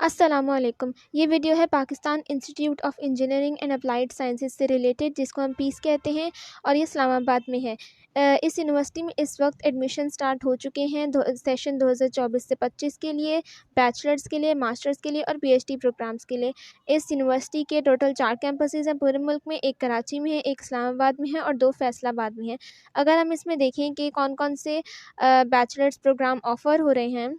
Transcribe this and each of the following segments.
अस्सलामुअलैकुम। ये वीडियो है Pakistan institute of engineering and applied sciences से रिलेटेड, जिसको हम पीस कहते हैं, और ये इस्लामाबाद में है। इस यूनिवर्सिटी में इस वक्त एडमिशन स्टार्ट हो चुके हैं सेशन 2024 से 25 के लिए, बैचलर्स के लिए, मास्टर्स के लिए और पीएचडी प्रोग्राम्स के लिए। इस यूनिवर्सिटी के टोटल 4 कैंपसेस हैं पूरे मुल्क में। एक कराची में है, एक इस्लामाबाद में है और 2 फैसलाबाद में है। अगर हम इसमें देखें कि कौन कौन से बैचलर्स प्रोग्राम ऑफ़र हो रहे हैं,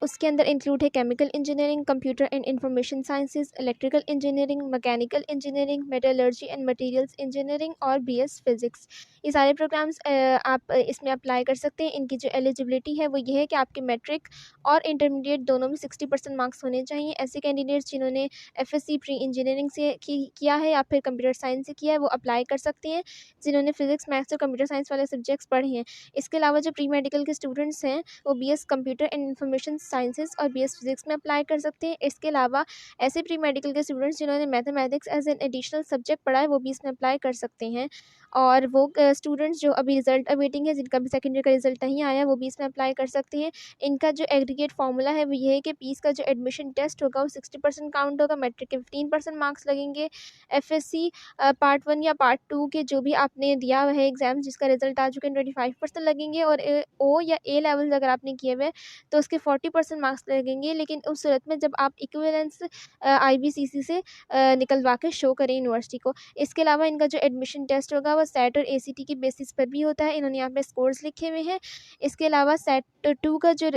उसके अंदर इंक्लूड है chemical engineering, computer and information sciences, electrical engineering, mechanical engineering, metallurgy and materials engineering और बीएस फिजिक्स। ये सारे प्रोग्राम्स आप इसमें अप्लाई कर सकते हैं। इनकी जो एलिजिबिलिटी है वो ये है कि आपके मैट्रिक और इंटरमीडिएट दोनों में 60% मार्क्स होने चाहिए। ऐसे कैंडिडेट्स जिन्होंने एफएससी प्री इंजीनियरिंग से किया है या फिर कंप्यूटर साइंस से किया है, वो अप्लाई कर सकते हैं, जिन्होंने फिजिक्स, मैथ्स और कंप्यूटर साइंस वाले सब्जेक्ट्स पढ़े हैं। इसके अलावा जो प्री मेडिकल के स्टूडेंट्स हैं, वो BS computer and information sciences और बीएस फिजिक्स में अप्लाई कर सकते हैं। इसके अलावा ऐसे प्री मेडिकल के स्टूडेंट्स जिन्होंने mathematics as an additional subject पढ़ा है, वो भी इसमें अप्लाई कर सकते हैं। और वो स्टूडेंट्स जो अभी रिजल्ट अवेटिंग है, जिनका भी सेकेंडरी का रिजल्ट नहीं आया, वो भी इसमें अप्लाई कर सकते हैं। इनका जो एग्रीगेट फार्मूला है वो ये है कि पीस का जो एडमिशन टेस्ट होगा वो 60% काउंट होगा, मैट्रिक के 15% मार्क्स लगेंगे। एफएससी पार्ट 1 या पार्ट 2 के जो भी आपने दिया हुआ है एग्ज़ाम, जिसका रिजल्ट आ चुके हैं, 25% लगेंगे। और ओ या ए लेवल अगर आपने किए हुए तो उसके 40% मार्क्स लगेंगे। लेकिन उस सूरत में जब आप इक्विवेलेंस आईबीसीसी से निकलवा के शो करें यूनिवर्सिटी को। इसके अलावा इनका जो एडमिशन टेस्ट होगा वो सेट और एसीटी की बेसिस पर भी होता है। इन्होंने यहाँ पे स्कोर्स लिखे हुए हैं। इसके अलावा सेट 2 का जो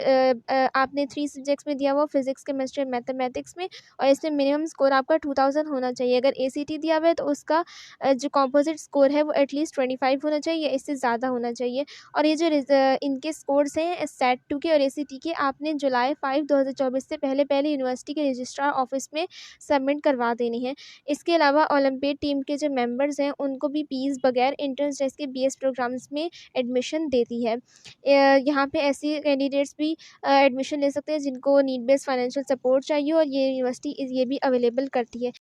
आपने 3 सब्जेक्ट्स में दिया हुआ, फिजिक्स, केमिस्ट्री, मैथमेटिक्स में, और इसमें मिनिमम स्कोर आपका 2000 होना चाहिए। अगर एसीटी दिया हुआ है तो उसका जो कंपोजिट स्कोर है वो एटलीस्ट 25 होना चाहिए, इससे ज़्यादा होना चाहिए। और ये जो इनके स्कोर्स हैं सेट 2 के और एसीटी के, आपने जुलाई 5 2024 से पहले पहले यूनिवर्सिटी के रजिस्ट्रार ऑफिस में सबमिट करवा देने हैं। इसके अलावा ओलंपियाड टीम के जो मेंबर्स हैं, उनको भी फीस बगैर एंट्रेंस टेस्ट के बीएस प्रोग्राम्स में एडमिशन देती है। यहाँ पे ऐसे कैंडिडेट्स भी एडमिशन ले सकते हैं जिनको नीड बेस्ड फाइनेंशियल सपोर्ट चाहिए, और ये यूनिवर्सिटी ये भी अवेलेबल करती है।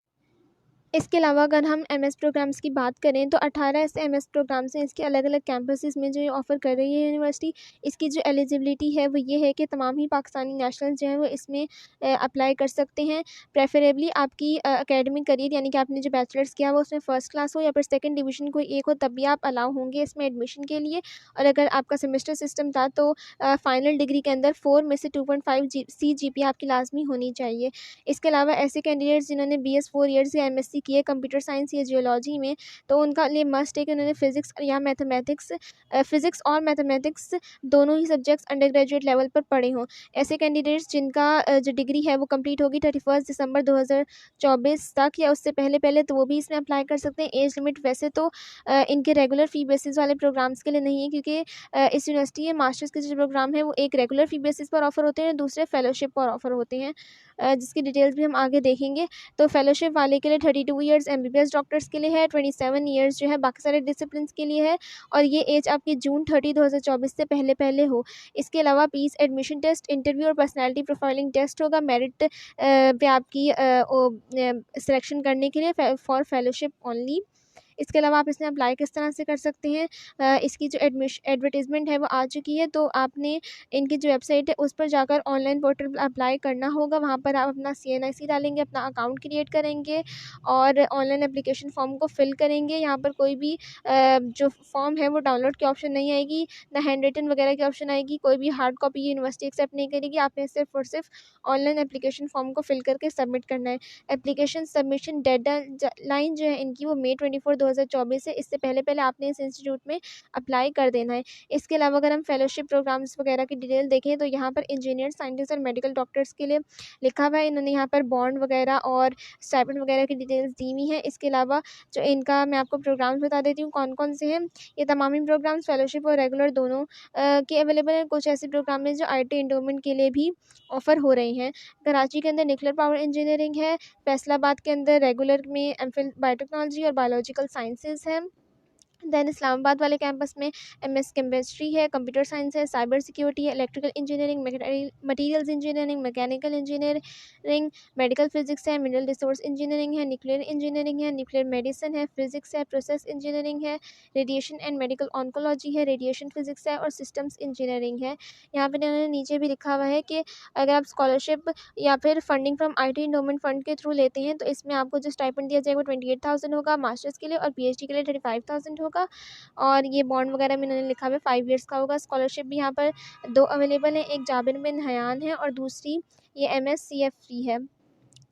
इसके अलावा अगर हम एमएस प्रोग्राम्स की बात करें तो 18 ऐसे एमएस प्रोग्राम्स हैं इसके अलग अलग कैंपसेस में, जो ये ऑफ़र कर रही है यूनिवर्सिटी। इसकी जो एलिजिबिलिटी है वो ये है कि तमाम ही पाकिस्तानी नेशनल जो हैं वो इसमें अप्लाई कर सकते हैं। प्रेफरेबली आपकी एकेडमिक करियर, यानी कि आपने जो बैचलर्स किया वो उसमें फ़र्स्ट क्लास हो या फिर सेकंड डिवीज़न कोई एक हो, तब भी आप अलाउ होंगे इसमें एडमिशन के लिए। और अगर आपका सेमेस्टर सिस्टम था तो फाइनल डिग्री के अंदर 4 में से 2.5 CGPA आपकी लाजमी होनी चाहिए। इसके अलावा ऐसे कैंडिडेट्स जिन्होंने BS 4 ईयर्स या MSc की है कंप्यूटर साइंस या जियोलॉजी में, तो उनका लिए मस्ट है कि उन्होंने फ़िज़िक्स और मैथमेटिक्स दोनों ही सब्जेक्ट्स अंडर ग्रेजुएट लेवल पर पढ़े हों। ऐसे कैंडिडेट्स जिनका जो डिग्री है वो कंप्लीट होगी 31 दिसंबर 2024 तक या उससे पहले पहले, तो वो भी इसमें अप्लाई कर सकते हैं। एज लिमिट वैसे तो इनके रेगुलर फ़ी बेसिस वाले प्रोग्राम्स के लिए नहीं है, क्योंकि इस यूनिवर्सिटी में मास्टर्स के जो प्रोग्राम है वो एक रेगुलर फ़ी बेसिस पर ऑफ़र होते हैं, दूसरे फेलोशिप पर ऑफ़र होते हैं, जिसकी डिटेल्स भी हम आगे देखेंगे। तो फेलोशिप वाले के लिए 32 ईयर्स एमबीबीएस डॉक्टर्स के लिए है, 27 ईयर्स जो है बाकी सारे डिसिप्लिन्स के लिए है, और ये एज आपकी जून 30 2024 से पहले पहले हो। इसके अलावा पीस एडमिशन टेस्ट, इंटरव्यू और पर्सनैलिटी प्रोफाइलिंग टेस्ट होगा मेरिट पे आपकी सिलेक्शन करने के लिए फॉर फेलोशिप ओनली। इसके अलावा आप इसमें अप्लाई किस तरह से कर सकते हैं, इसकी जो एडवर्टीज़मेंट है वो आ चुकी है, तो आपने इनकी जो वेबसाइट है उस पर जाकर ऑनलाइन पोर्टल पर अप्लाई करना होगा। वहाँ पर आप अपना CNIC डालेंगे, अपना अकाउंट क्रिएट करेंगे और ऑनलाइन एप्लीकेशन फॉर्म को फिल करेंगे। यहाँ पर कोई भी जो फॉर्म है वो डाउनलोड की ऑप्शन नहीं आएगी, ना हैंड रिटन वगैरह की ऑप्शन आएगी, कोई भी हार्ड कॉपी यूनिवर्सिटी एक्सेप्ट नहीं करेगी। आपने सिर्फ और सिर्फ ऑनलाइन एप्लीकेशन फॉर्म को फिल करके सबमिट करना है। एप्लीकेशन सबमिशन डेडलाइन जो है इनकी वो May 24 2024 है। इससे पहले पहले आपने इस इंस्टीट्यूट में अप्लाई कर देना है। इसके अलावा अगर हम फेलोशिप प्रोग्राम्स वगैरह की डिटेल देखें तो यहाँ पर इंजीनियर, साइंटिस्ट और मेडिकल डॉक्टर्स के लिए लिखा हुआ है। इन्होंने यहाँ पर बॉन्ड वगैरह और स्टाइपेंड वगैरह की डिटेल्स दी हुई हैं। इसके अलावा जो इनका मैं आपको प्रोग्राम्स बता देती हूँ कौन कौन से हैं। ये तमाम ही प्रोग्राम्स फेलोशिप और रेगुलर दोनों के अवेलेबल हैं। कुछ ऐसे प्रोग्राम हैं जो IT एंडोमेंट के लिए भी ऑफ़र हो रहे हैं। कराची के अंदर न्यूक्लियर पावर इंजीनियरिंग है, फैसलाबाद के अंदर रेगुलर में एमफिल बायोटेक्नोलॉजी और बायोलॉजिकल साइंसेज़ है। दैन इस्लामाबाद वाले कैंपस में एमएस केमिस्ट्री है, कंप्यूटर साइंस है, साइबर सिक्योरिटी है, electrical engineering, materials engineering, mechanical engineering, medical physics है, मिनरल रिसोर्स इंजीनियरिंग है, न्यूक्लियर इंजीनियरिंग है, न्यूक्लियर मेडिसिन है, फिजिक्स है, प्रोसेस इंजीनियरिंग है, रेडिएशन एंड मेडिकल ऑन्कोलॉजी है, रेडिएशन फिजिक्स है और सिस्टम्स इंजीनियरिंग है। यहाँ पे इन्होंने नीचे भी लिखा हुआ है कि अगर आप स्कॉलरशिप या फिर funding from IT endowment fund के थ्रू लेते हैं तो इसमें आपको जो स्टाइपेंड दिया जाएगा वो 28,000 होगा मास्टर्स के लिए, और PhD के लिए 35,000 होगा। और ये बॉन्ड वगैरह में इन्होंने लिखा हुआ है 5 ईयर्स का होगा। स्कॉलरशिप भी यहाँ पर 2 अवेलेबल हैं, एक जाबिर बिन हयान है और दूसरी ये MSCF फ्री है।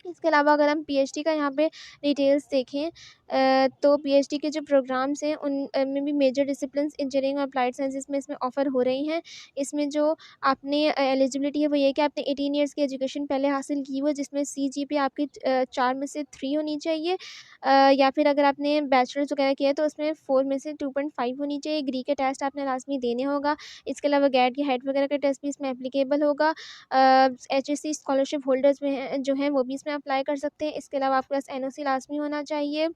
इसके अलावा अगर हम PhD का यहाँ पे डिटेल्स देखें तो PhD के जो प्रोग्राम्स हैं उन में भी मेजर डिसिप्लिन्स इंजीनियरिंग और अप्लाइड साइंसेस में इसमें ऑफ़र हो रही हैं। इसमें जो आपने एलिजिबिलिटी है वो ये है कि आपने 18 ईयर्स की एजुकेशन पहले हासिल की हो जिसमें CGPA आपकी 4 में से 3 होनी चाहिए, या फिर अगर आपने बैचलर्स वगैरह किया है तो उसमें 4 में से 2.5 होनी चाहिए। एग्री के टेस्ट आपने लाजमी देने होगा। इसके अलावा गैट के हेड वगैरह का टेस्ट भी इसमें एप्लीकेबल होगा। HSC स्कॉलरशिप होल्डर्स में हैं जो हैं वो भी इसमें अप्लाई कर सकते हैं। इसके अलावा आपके पास NOC लाज़मी होना चाहिए।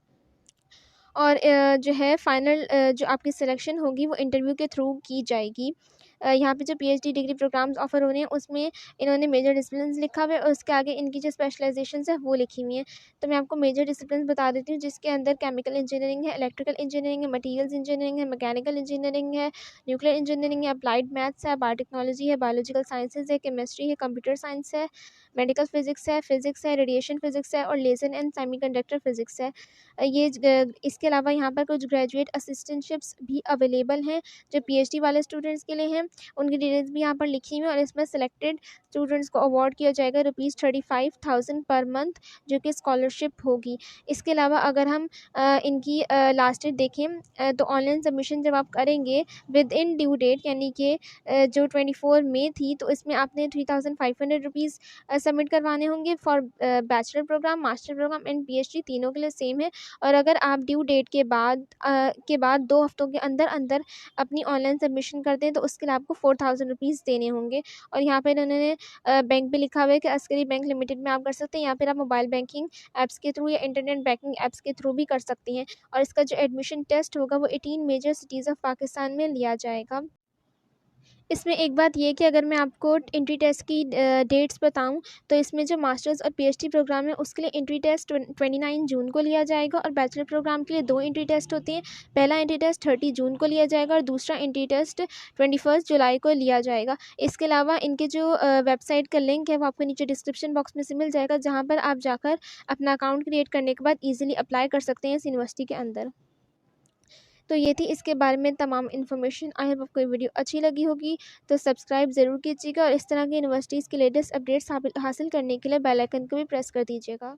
और जो है फाइनल जो आपकी सिलेक्शन होगी वो इंटरव्यू के थ्रू की जाएगी। यहाँ पे जो PhD डिग्री प्रोग्राम्स ऑफ़र हो रहे हैं उसमें इन्होंने मेजर डिसिप्लिन्स लिखा हुआ है और उसके आगे इनकी जो स्पेशलाइजेशंस है वो लिखी हुई हैं। तो मैं आपको मेजर डिसिप्लिन्स बता देती हूँ जिसके अंदर केमिकल इंजीनियरिंग है, इलेक्ट्रिकल इंजीनियरिंग है, मटीरियल्स इंजीनियरिंग है, मैकेनिकल इंजीनियरिंग है, न्यूक्लियर इंजीनियरिंग है, अप्लाइड मैथ्स है, बायोटेक्नोलॉजी है, बायोलॉजिकल साइंसेज़ है, केमिस्ट्री है, कंप्यूटर साइंस है, मेडिकल फिजिक्स है, रेडिएशन फिजिक्स है और लेज़र एंड सेमीकंडक्टर फिजिक्स है। इसके अलावा यहाँ पर कुछ ग्रेजुएट असिस्टेंटशिप्स भी अवेलेबल हैं जो PhD वाले स्टूडेंट्स के लिए हैं। उनकी डिटेल्स भी यहाँ पर लिखी हुई हैं और इसमें सेलेक्टेड स्टूडेंट्स को अवार्ड किया जाएगा ₹35,000 पर मंथ जो कि स्कॉलरशिप होगी। इसके अलावा अगर हम इनकी लास्ट डेट देखें तो ऑनलाइन सबमिशन जब आप करेंगे विद इन ड्यू डेट यानी कि जो 24 मई थी तो इसमें आपने ₹3,500 सबमिट करवाने होंगे for bachelor program, master program and PhD तीनों के लिए सेम है। और अगर आप ड्यू डेट के बाद 2 हफ्तों के अंदर अपनी ऑनलाइन सबमिशन करते हैं तो उसके लिए आपको ₹4,000 देने होंगे। और यहाँ पे इन्होंने बैंक भी लिखा हुआ है कि अस्करी बैंक लिमिटेड में आप कर सकते हैं या फिर आप मोबाइल बैंकिंग ऐप्स के थ्रू या इंटरनेट बैंकिंग ऐप्स के थ्रू भी कर सकती हैं। और इसका जो एडमिशन टेस्ट होगा वो 18 मेजर सिटीज़ ऑफ पाकिस्तान में लिया जाएगा। इसमें एक बात ये है कि अगर मैं आपको एंट्री टेस्ट की डेट्स बताऊं तो इसमें जो मास्टर्स और PhD प्रोग्राम है उसके लिए एंट्री टेस्ट 29 जून को लिया जाएगा और बैचलर प्रोग्राम के लिए 2 एंट्री टेस्ट होते हैं। पहला एंट्री टेस्ट 30 जून को लिया जाएगा और दूसरा एंट्री टेस्ट 21 जुलाई को लिया जाएगा। इसके अलावा इनके जो वेबसाइट का लिंक है वो आपको नीचे डिस्क्रिप्शन बॉक्स में से मिल जाएगा जहाँ पर आप जाकर अपना अकाउंट क्रिएट करने के बाद ईजिली अप्लाई कर सकते हैं इस यूनिवर्सिटी के अंदर। तो ये थी इसके बारे में तमाम इन्फॉर्मेशन। आई होप आपको ये वीडियो अच्छी लगी होगी तो सब्सक्राइब ज़रूर कीजिएगा और इस तरह की यूनिवर्सिटीज़ के लेटेस्ट अपडेट्स हासिल करने के लिए बेल आइकन को भी प्रेस कर दीजिएगा।